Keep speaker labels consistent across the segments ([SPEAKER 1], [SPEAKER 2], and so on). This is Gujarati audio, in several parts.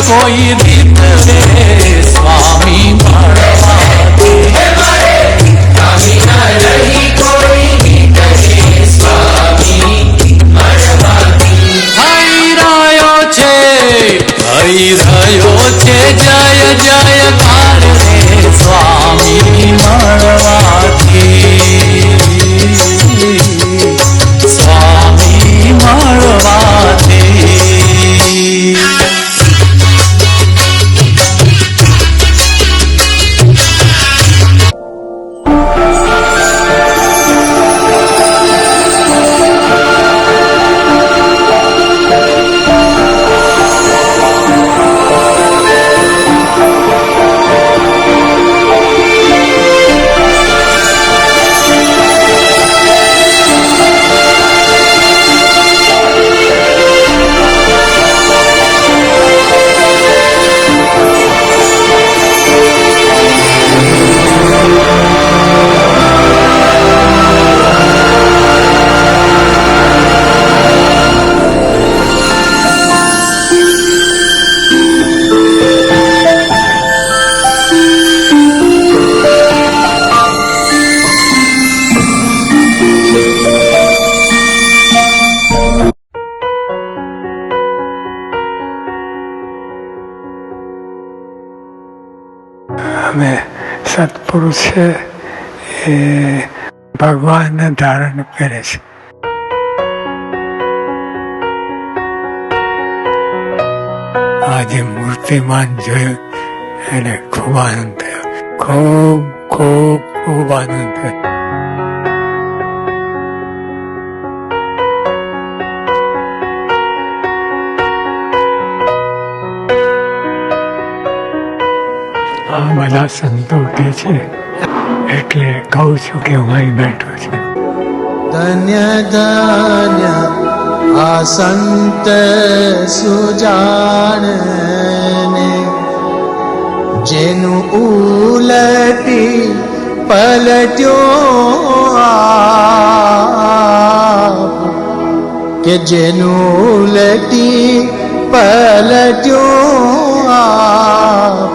[SPEAKER 1] કોઈ રીત રે સ્વામી મળવાથી થઈ રહ્યો છે જય જયકાર રે સ્વામી મળવાથી સ્વામી મળવાથી
[SPEAKER 2] અમે સત્પુરુષ છે એ ભગવાનને ધારણ કરે છે. આજે મૂર્તિમાન જોયું એને ખૂબ આનંદ થયો, ખૂબ ખૂબ ખૂબ આનંદ થયો. આ બધા સંતો કે છે એટલે કહું છું કે હું અહીં બેઠો છું.
[SPEAKER 3] ધન્ય ધન્ય આ સંત સુજાણને જેનું ઉલટી પલટ્યો આપ કે જેનું ઉલટી પલટ્યો આપ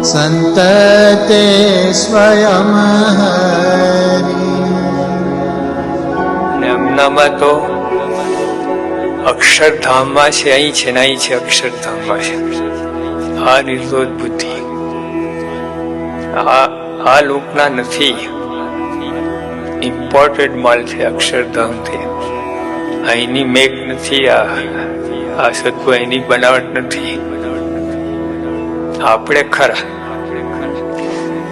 [SPEAKER 3] સંત તે સ્વયં હરિ.
[SPEAKER 4] એમનામાં તો અક્ષરધામમાં છે, અહીં છે ને અહીં છે, અક્ષરધામમાં છે. આ નિર્દોષ બુદ્ધિ આ લોકના નથી, ઇમ્પોર્ટેડ માલ છે અક્ષરધામથી. અહીંની મેઘ નથી, આ સત્વ અહીંની બનાવટ નથી. આપણે ખરા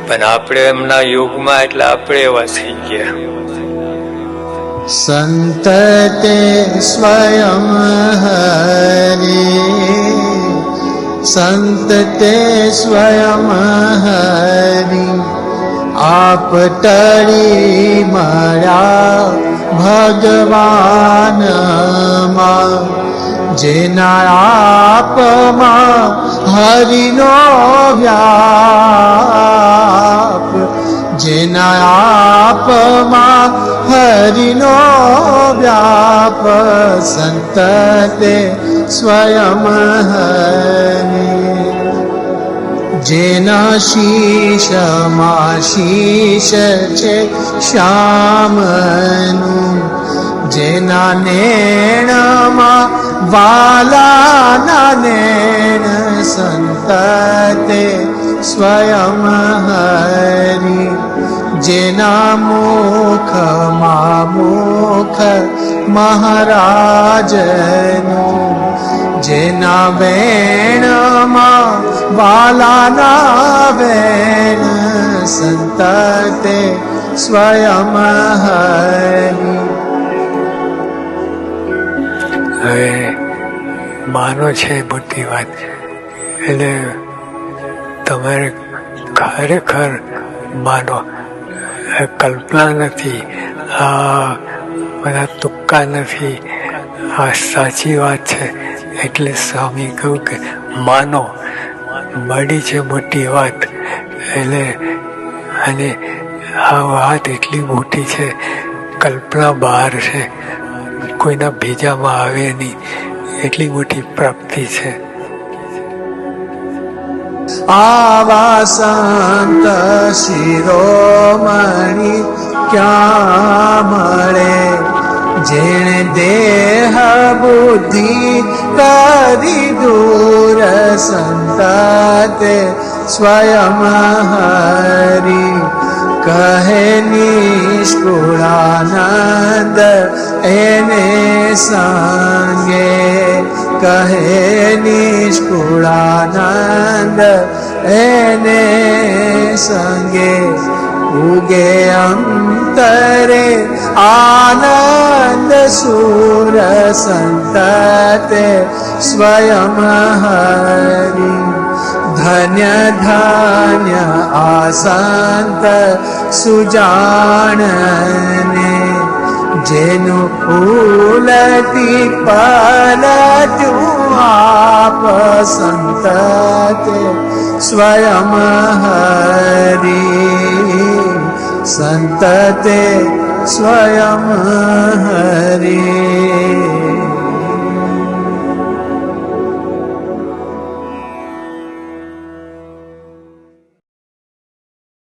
[SPEAKER 4] પણ આપણે એમના યોગમાં એટલે આપણે એવા થઈ ગયા.
[SPEAKER 3] સંત તે સ્વયં હરિ, સંત તે સ્વયં હરિ. આપ ટળી મળ્યા ભગવાનમાં, જેના આપમાં હરિનો વ્યાપ, જેના આપમાં હરિનો વ્યાપ. સંત તે સ્વયં હરિ. જેના શીશમાં શીશ છે શ્યામનું, જેના નેણમાં વાલાના નેણ. સંત તે સ્વયં હરિ. જેના મુખમાં મુખ મહારાજનું, જેના વેણમાં વાલાના વેણ. સંત તે સ્વયં હરિ.
[SPEAKER 2] હવે માનો છે મોટી વાત, એટલે તમારે ખરેખર માનો, કલ્પના નથી, આ બધા તુક્કા નથી, આ સાચી વાત છે. એટલે સ્વામી કહ્યું કે માનો, મળી છે મોટી વાત. એટલે અને આ વાત એટલી મોટી છે, કલ્પના બહાર છે, કોઈના ભેજામાં આવે નહીં, એટલી મોટી પ્રાપ્તિ છે.
[SPEAKER 3] આવા સંત શિરોમણી ક્યાં મળે? જેણે દેહ બુદ્ધિ કરી દૂર, સંત તે સ્વયં હરી. કહે નિષ્કુળાનંદ એને સંગે, કહે નિષ્કુળાનંદ એને સંગે. ઉગે અંતરે આનંદ સુર, સંત તે સ્વયં હરી. ધન્ય ધન્ય આ સંત સુજાણને, જેનું ઉલટી પલટું આપ, સંત તે સ્વયં હરી. સંત તે સ્વયં હરી.